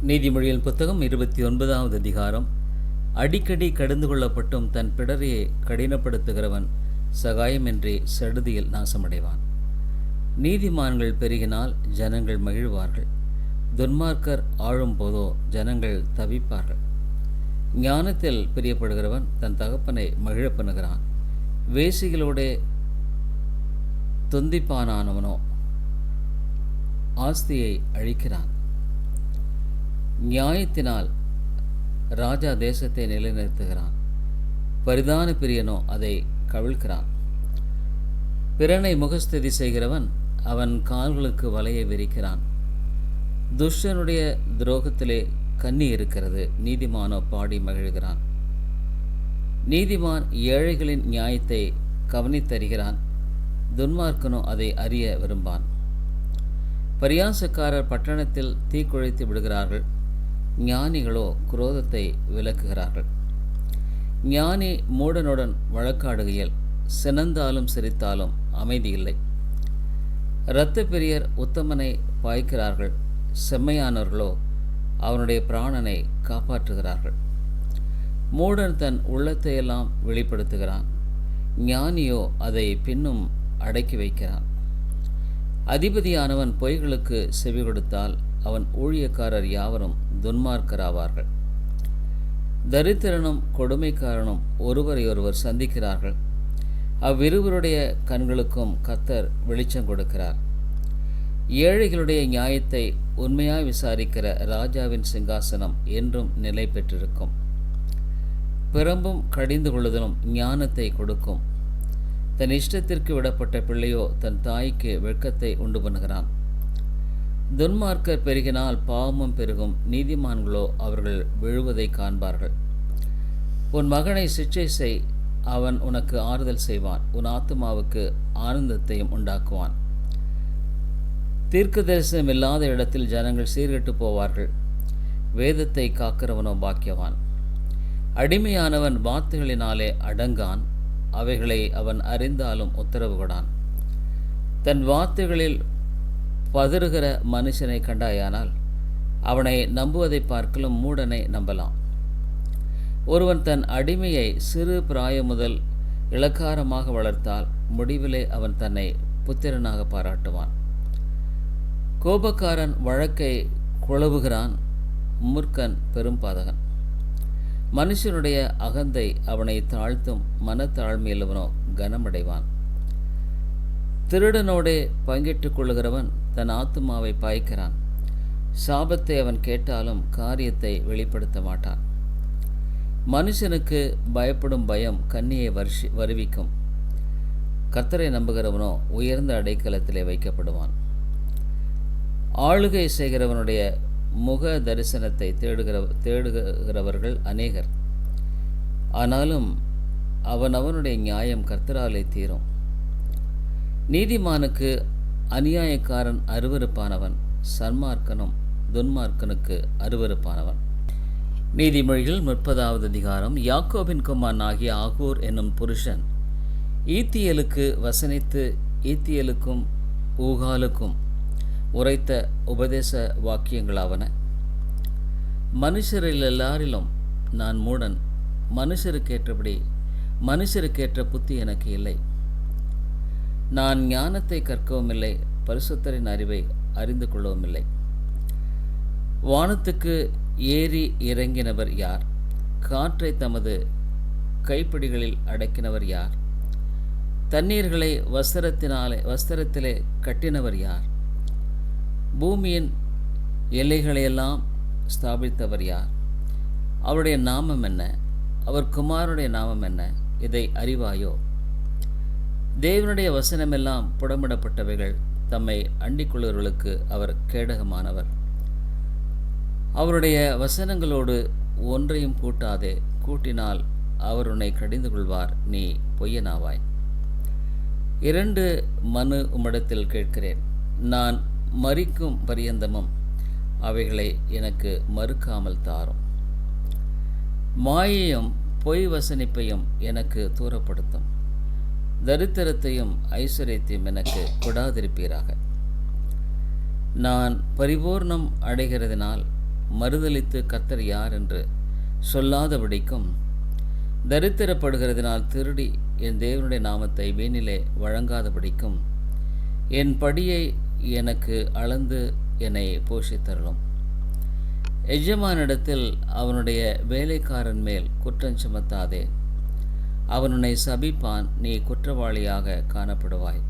நீதிமொழிகள் புத்தகம் 29வது அதிகாரம். அடிக்கடி கடந்து கொள்ளப்பட்டும் தன் பிடரையை கடினப்படுத்துகிறவன் சகாயமின்றி சடுதியில் நாசமடைவான். நீதிமான்கள் பெருகினால் ஜனங்கள் மகிழ்வார்கள், துன்மார்க்கர் ஆழும் போதோ ஜனங்கள் தவிப்பார்கள். ஞானத்தில் பிரியப்படுகிறவன் தன் தகப்பனை மகிழ பண்ணுகிறான், வேசிகளோடே தொந்திப்பானானவனோ ஆஸ்தியை அழிக்கிறான். நியாயத்தினால் ராஜா தேசத்தை நிலைநிறுத்துகிறான், பரிதான பிரியனோ அதை கவிழ்க்கிறான். பிறனை முகஸ்துதி செய்கிறவன் அவன் கால்களுக்கு வலையை விரிக்கிறான். துஷ்டனுடைய துரோகத்திலே கண்ணி இருக்கிறது, நீதிமானோ பாடி மகிழ்கிறான். நீதிமான் ஏழைகளின் நியாயத்தை கவனித்தறிகிறான், துன்மார்க்கனோ அதை அறிய விரும்பான். பரியாசக்காரர் பட்டணத்தில் தீக்குழைத்து விடுகிறார்கள், ஞானிகளோ குரோதத்தை விலக்குகிறார்கள். ஞானி மூடனுடன் வழக்காடுகையில் சினந்தாலும் சிரித்தாலும் அமைதி இல்லை. இரத்த பிரியர் உத்தமனை பாய்க்கிறார்கள், செம்மையானவர்களோ அவனுடைய பிராணனை காப்பாற்றுகிறார்கள். மூடன் தன் உள்ளத்தையெல்லாம் வெளிப்படுத்துகிறான், ஞானியோ அதை பின்னும் அடக்கி வைக்கிறான். அதிபதியானவன் பொய்களுக்கு செவி கொடுத்தால் அவன் ஊழியக்காரர் யாவரும் துன்மார்க்கராவார்கள். தரித்திரனும் கொடுமைக்காரனும் ஒருவரையொருவர் சந்திக்கிறார்கள், அவ்விருவருடைய கண்களுக்கும் கர்த்தர் வெளிச்சம் கொடுக்கிறார். ஏழைகளுடைய நியாயத்தை உண்மையாய் விசாரிக்கிற ராஜாவின் சிங்காசனம் என்றும் நிலை பெற்றிருக்கும். பிறம்பும் கடிந்து கொள்ளுதலும் ஞானத்தை கொடுக்கும். தன் இஷ்டத்திற்கு விடப்பட்ட பிள்ளையோ தன் தாய்க்கு வெட்கத்தை உண்டு பண்ணுகிறான். துன்மார்க்கர் பெருகினால் பாவமும் பெருகும், நீதிமான்களோ அவர்கள் விழுவதை காண்பார்கள். உன் மகனை சிற்றை செய், அவன் உனக்கு ஆறுதல் செய்வான், உன் ஆத்துமாவுக்கு ஆனந்தத்தையும் உண்டாக்குவான். தீர்க்க தரிசனம் இல்லாத இடத்தில் ஜனங்கள் சீர்கெட்டு போவார்கள், வேதத்தை காக்கிறவனோ பாக்கியவான். அடிமையானவன் வார்த்தைகளினாலே அடங்கான், அவைகளை அவன் அறிந்தாலும் உத்தரவு கொடான். தன் வார்த்தைகளில் பதறுகிற மனுஷனை கண்டாயானால் அவனை நம்புவதை பார்க்கலும் மூடனை நம்பலாம். ஒருவன் தன் அடிமையை சிறு பிராயம் முதல் இளக்காரமாக வளர்த்தால் முடிவிலே அவன் தன்னை புத்திரனாக பாராட்டுவான். கோபக்காரன் வழக்கை குழவுகிறான், மூர்க்கன் பெரும் பாதகன். மனுஷனுடைய அகந்தை அவனை தாழ்த்தும், மனத்தாழ்மையுள்ளவனோ கனமடைவான். திருடனோடே பங்கிட்டுக் கொள்ளுகிறவன் தன் ஆத்துமாவை பாய்க்கிறான், சாபத்தை அவன் கேட்டாலும் காரியத்தை வெளிப்படுத்த மாட்டான். மனுஷனுக்கு பயப்படும் பயம் கண்ணியை வருவிக்கும், கர்த்தரை நம்புகிறவனோ உயர்ந்த அடைக்கலத்திலே வைக்கப்படுவான். ஆளுகை செய்கிறவனுடைய முக தரிசனத்தை தேடுகிறவர்கள் அநேகர், ஆனாலும் அவனுடைய நியாயம் கர்த்தராலே தீரும். நீதிமானுக்கு அநியாயக்காரன் அருவருப்பானவன், சன்மார்க்கனும் துன்மார்க்கனுக்கு அருவருப்பானவன். நீதிமொழிகள் 30வது அதிகாரம். யாக்கோபின் குமாரன் ஆகிய ஆகூர் என்னும் புருஷன் ஈத்தியலுக்கு வசனித்து ஈத்தியலுக்கும் ஊகாலுக்கும் உரைத்த உபதேச வாக்கியங்களாவன. மனுஷரில் எல்லாரிலும் நான் மூடன், மனுஷருக்கேற்ற புத்தி எனக்கு இல்லை. நான் ஞானத்தை கற்கவும் இல்லை, பரிசுத்தரின் அறிவை அறிந்து கொள்ளவும் இல்லை. வானத்துக்கு ஏறி இறங்கினவர் யார்? காற்றை தமது கைப்பிடிகளில் அடக்கினவர் யார்? தண்ணீர்களை வஸ்திரத்திலே கட்டினவர் யார்? பூமியின் எல்லைகளையெல்லாம் ஸ்தாபித்தவர் யார்? அவருடைய நாமம் என்ன? அவர் குமாரனுடைய நாமம் என்ன? இதை அறிவாயோ? தேவனுடைய வசனமெல்லாம் புடமிடப்பட்டவைகள், தம்மை அண்டிக்கொள்ளுவர்களுக்கு அவர் கேடகமானவர். அவருடைய வசனங்களோடு ஒன்றையும் கூட்டாதே, கூட்டினால் அவர் உன்னை கடிந்து கொள்வார், நீ பொய்யனாவாய். 2 மனு உம்மிடத்தில் கேட்கிறேன், நான் மரிக்கும் பரியந்தமும் அவைகளை எனக்கு மறுக்காமல் தாரும். மாயையும் பொய் வசனிப்பையும் எனக்கு தூரப்படுத்தும், தரித்திரத்தையும் ஐஸ்வர்யத்தையும் எனக்கு கொடாதிருப்பீராக. நான் பரிபூர்ணம் அடைகிறதினால் மறுதலித்து கர்த்தர் யார் என்று சொல்லாதபடிக்கும், தரித்திரப்படுகிறதினால் திருடி என் தேவனுடைய நாமத்தை வீணிலே வழங்காதபடிக்கும், என் படியை எனக்கு அளந்து என்னை போஷித்தருளும். எஜமானிடத்தில் அவனுடைய வேலைக்காரன் மேல் குற்றம் சுமத்தாதே. அவன் உன்னை சபிப்பான், நீ குற்றவாளியாக காணப்படுவாய்.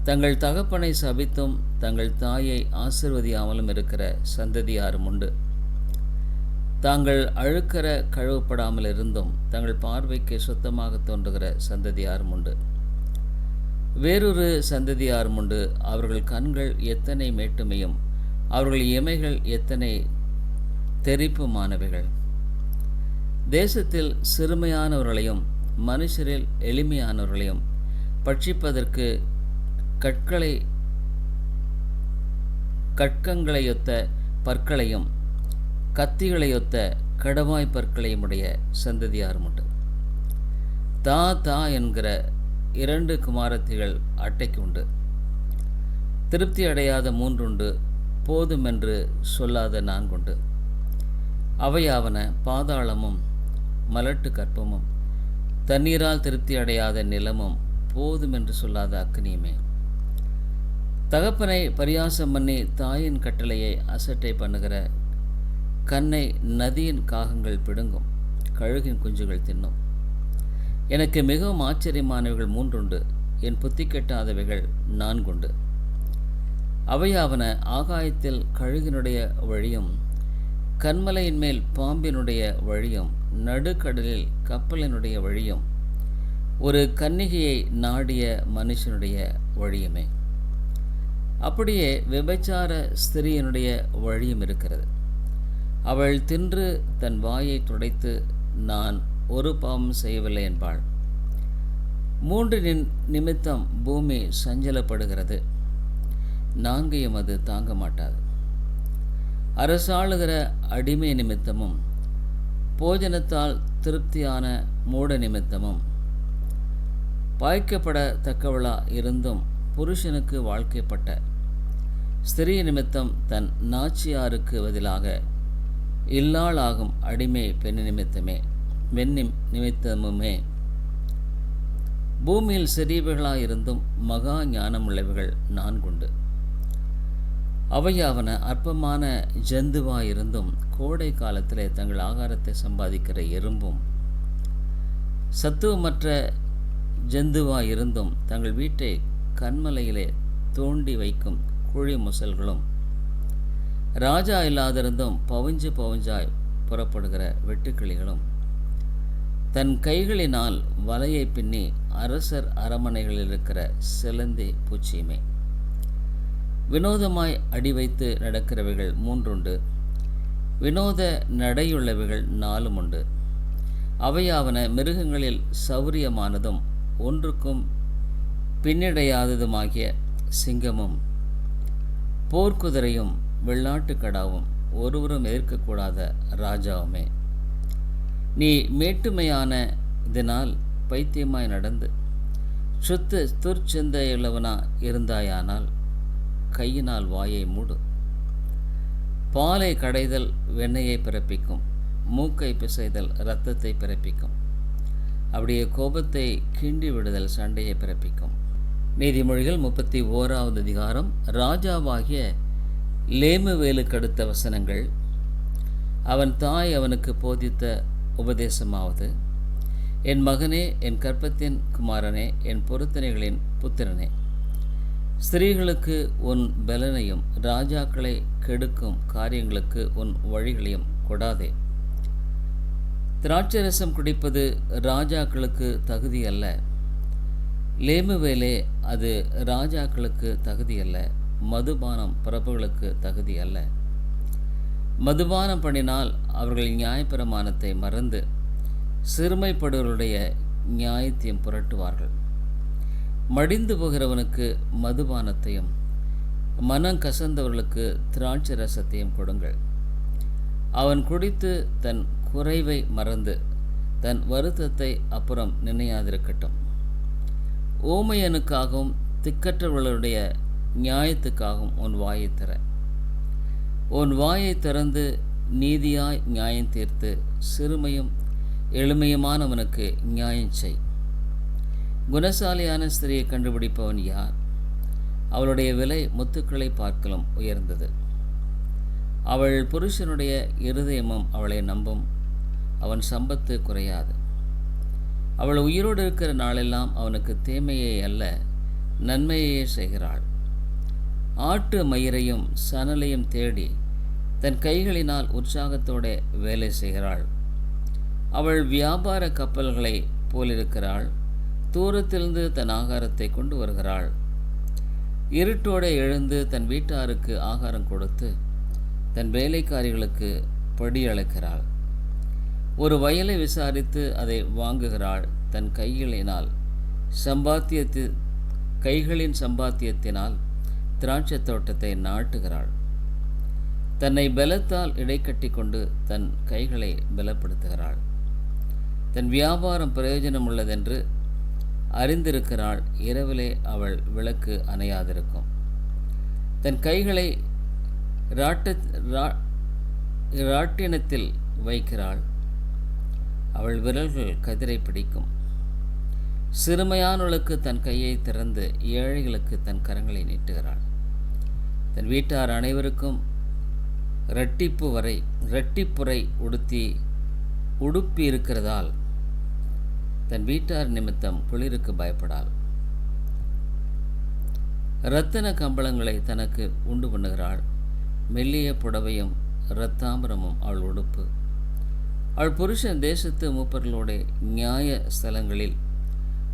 தங்கள் தகப்பனை சபித்தும் தங்கள் தாயை ஆசீர்வதியாமலும் இருக்கிற சந்ததியாரும் உண்டு. தாங்கள் அழுக்கற கழுவப்படாமல் இருந்தும் தங்கள் பார்வைக்கு சுத்தமாக தோன்றுகிற சந்ததியாரும் உண்டு. வேறொரு சந்ததியாரும் உண்டு. அவர்கள் கண்கள் எத்தனை மேட்டுமையும் அவர்கள் இமைகள் எத்தனை தெரிப்புமானவைகள். தேசத்தில் சிறுமையானவர்களையும் மனுஷரில் எளிமையானவர்களையும் பட்சிப்பதற்கு கட்கங்களையொத்த பற்களையும் கத்திகளையொத்த கடவாய் பற்களையும் உடைய சந்ததியாரும் உண்டு. தா தா என்கிற 2 குமாரத்திகள் அட்டைக்கு உண்டு. திருப்தி அடையாத 3 உண்டு. போதுமென்று சொல்லாத 4 உண்டு. அவையாவன பாதாளமும் மலட்டு கற்பமும் தண்ணீரால் திருப்தி அடையாத நிலமும் போதுமென்று சொல்லாத அக்னியுமே. தகப்பனை பரியாசம் பண்ணி தாயின் கட்டளையை அசட்டை பண்ணுகிற கண்ணை நதியின் காகங்கள் பிடுங்கும், கழுகின் குஞ்சுகள் தின்னும். எனக்கு மிகவும் ஆச்சரியமானவைகள் 3 உண்டு. என் புத்தி கெட்டாதவைகள் 4 உண்டு. அவையாவன ஆகாயத்தில் கழுகினுடைய வழியும், கன்மலையின் மேல் பாம்பினுடைய வழியும், நடுக்கடலில் கப்பலினுடைய வழியும், ஒரு கன்னிகையை நாடிய மனுஷனுடைய வழியுமே. அப்படியே விபச்சார ஸ்திரீயினுடைய வழியும் இருக்கிறது. அவள் தின்று தன் வாயை துடைத்து நான் ஒரு பாவம் செய்யவில்லை என்பாள். 3 நிமித்தம் பூமி சஞ்சலப்படுகிறது, 4ஐயும் அது தாங்க மாட்டாது. அரசாளுகிற அடிமை நிமித்தமும் போஜனத்தால் திருப்தியான மூட நிமித்தமும் பாய்க்கப்படத்தக்கவளா இருந்தும் புருஷனுக்கு வாழ்க்கைப்பட்ட ஸ்திரீ நிமித்தம் தன் நாச்சியாருக்கு பதிலாக இல்லாளாகும் அடிமை பெண் நிமித்தமுமே பூமியில் சிறியவைகளாயிருந்தும் மகா ஞானமுள்ளவைகள் 4 உண்டு. அவையாவன அற்பமான ஜந்துவாயிருந்தும் கோடை காலத்திலே தங்கள் ஆகாரத்தை சம்பாதிக்கிற எறும்பும், சத்துவமற்ற ஜந்துவாயிருந்தும் தங்கள் வீட்டை கன்மலையிலே தோண்டி வைக்கும் குழி முசல்களும், ராஜா இல்லாதிருந்தும் பவுஞ்சாய் புறப்படுகிற வெட்டுக்கிளிகளும், தன் கைகளினால் வலையை பின்னி அரசர் அரமனைகளில் இருக்கிற சிலந்தி பூச்சியுமே. வினோதமாய் அடி வைத்து நடக்கிறவைகள் 3 உண்டு. வினோத நடையுள்ளவைகள் 4 உண்டு. அவையாவன மிருகங்களில் சௌரியமானதும் ஒன்றுக்கும் பின்னடையாததுமாகிய சிங்கமும், போர்க்குதிரையும், வெள்ளாட்டுக்கடாவும், ஒருவரும் எதிர்க்கக்கூடாத ராஜாவுமே. நீ மேட்டுமையான இதனால் பைத்தியமாய் நடந்து துர்ச்சிந்தையுள்ளவனா இருந்தாயானால் கையினால் வாயை மூடு. பாலை கடைதல் வெண்ணெயை பிறப்பிக்கும், மூக்கை பிசைதல் இரத்தத்தை பிறப்பிக்கும், அப்படியே கோபத்தை கிண்டி விடுதல் சண்டையை பிறப்பிக்கும். நீதிமொழிகள் 31வது அதிகாரம். ராஜாவாகிய லேமுவேலுக்கு அடுத்த வசனங்கள். அவன் தாய் அவனுக்கு போதித்த உபதேசமாவது, என் மகனே, என் கற்பத்தின் குமாரனே, என் பொருத்தனைகளின் புத்திரனே, ஸ்திரீகளுக்கு உன் பலனையும் ராஜாக்களை கெடுக்கும் காரியங்களுக்கு உன் வழிகளையும் கொடாதே. திராட்சரசம் குடிப்பது ராஜாக்களுக்கு தகுதி அல்ல. லேமுவேலே, அது ராஜாக்களுக்கு தகுதி அல்ல. மதுபானம் பிரபுகளுக்கு தகுதி அல்ல. மதுபானம் பண்ணினால் அவர்கள் நியாயப்பிரமாணத்தை மறந்து சிறுமைப்படுவர்களுடைய நியாயத்தையும் புரட்டுவார்கள். மடிந்து போகிறவனுக்கு மதுபானத்தையும் மனம் கசந்தவர்களுக்கு திராட்சை ரசத்தையும் கொடுங்கள். அவன் குடித்து தன் குறைவை மறந்து தன் வருத்தத்தை அப்புறம் நினையாதிருக்கட்டும். ஊமையனுக்காகவும் திக்கற்றவர்களுடைய நியாயத்துக்காகவும் உன் வாயை திற. உன் வாயை திறந்து நீதியாய் நியாயம் தீர்த்து சிறுமையும் எளிமையுமானவனுக்கு நியாயம் செய். குணசாலியான ஸ்திரியை கண்டுபிடிப்பவன் யார்? அவளுடைய விலை முத்துக்களை பார்க்கலும் உயர்ந்தது. அவள் புருஷனுடைய இருதயமும் அவளை நம்பும். அவன் சம்பத்து குறையாது. அவள் உயிரோடு இருக்கிற நாளெல்லாம் அவனுக்கு தீமையை அல்ல நன்மையே செய்கிறாள். ஆட்டு மயிரையும் சணலையும் தேடி தன் கைகளினால் உற்சாகத்தோடு வேலை செய்கிறாள். அவள் வியாபார கப்பல்களை போலிருக்கிறாள். தூரத்திலிருந்து தன் ஆகாரத்தை கொண்டு வருகிறாள். இருட்டோடு எழுந்து தன் வீட்டாருக்கு ஆகாரம் கொடுத்து தன் வேலைக்காரிகளுக்கு படி அளக்கிறாள். ஒரு வயலை விசாரித்து அதை வாங்குகிறாள். தன் கைகளின் சம்பாத்தியத்தினால் திராட்சை தோட்டத்தை நாட்டுகிறாள். தன்னை பலத்தால் இடைக்கட்டி கொண்டு தன் கைகளை பலப்படுத்துகிறாள். தன் வியாபாரம் பிரயோஜனம் உள்ளதென்று அறிந்திருக்கிறாள். இரவிலே அவள் விளக்கு அணையாதிருக்கும். தன் கைகளை ராட்டினத்தில் வைக்கிறாள். அவள் விரல்கள் கதிரை பிடிக்கும். சிறுமையானவளுக்கு தன் கையை திறந்து ஏழைகளுக்கு தன் கரங்களை நீட்டுகிறாள். தன் வீட்டார் அனைவருக்கும் இரட்டிப்புரை உடுப்பி இருக்கிறதால் தன் வீட்டார் நிமித்தம் குளிருக்கு பயப்படாள். இரத்தின கம்பளங்களை தனக்கு உண்டு பண்ணுகிறாள். மெல்லிய புடவையும் இரத்தாம்பரமும் அவள் உடுப்பு. அவள் புருஷன் தேசத்து மூப்பர்களோட நியாய ஸ்தலங்களில்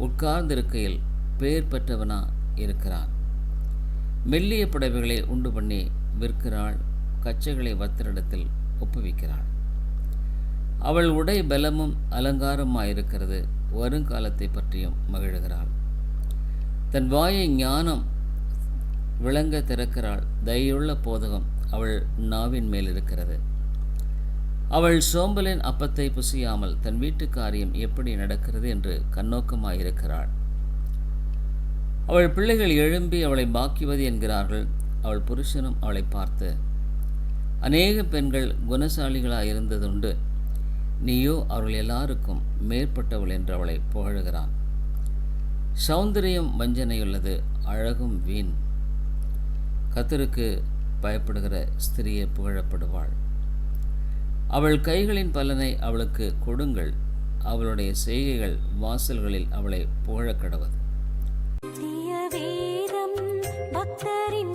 உட்கார்ந்திருக்கையில் பெயர் பெற்றவனா இருக்கிறான். மெல்லிய புடவைகளை உண்டு பண்ணி விற்கிறாள். கச்சைகளை வர்த்தரிடத்தில் ஒப்புவிக்கிறாள். அவள் உடை பலமும் அலங்காரமாயிருக்கிறது. வருங்காலத்தை பற்றியும் மகிழ்கிறாள். தன் வாயை ஞானம் விளங்க திறக்கிறாள். தயையுள்ள போதகம் அவள் நாவின் மேல் இருக்கிறது. அவள் சோம்பலின் அப்பத்தை புசியாமல் தன் வீட்டு காரியம் எப்படி நடக்கிறது என்று கண்ணோக்கமாயிருக்கிறாள். அவள் பிள்ளைகள் எழும்பி அவளை பாக்கியவதி என்கிறார்கள். அவள் புருஷனும் அவளை பார்த்து, அநேக பெண்கள் குணசாலிகளாயிருந்ததுண்டு, நீயோ அவர்கள் எல்லாருக்கும் மேற்பட்டவள் என்று அவளை புகழுகிறான். சௌந்தரியம் வஞ்சனையுள்ளது, அழகும் வீண். கர்த்தருக்கு பயப்படுகிற ஸ்திரியை புகழப்படுவாள். அவள் கைகளின் பலனை அவளுக்கு கொடுங்கள். அவளுடைய செய்கைகள் வாசல்களில் அவளை புகழக்கடவது. பக்தரின்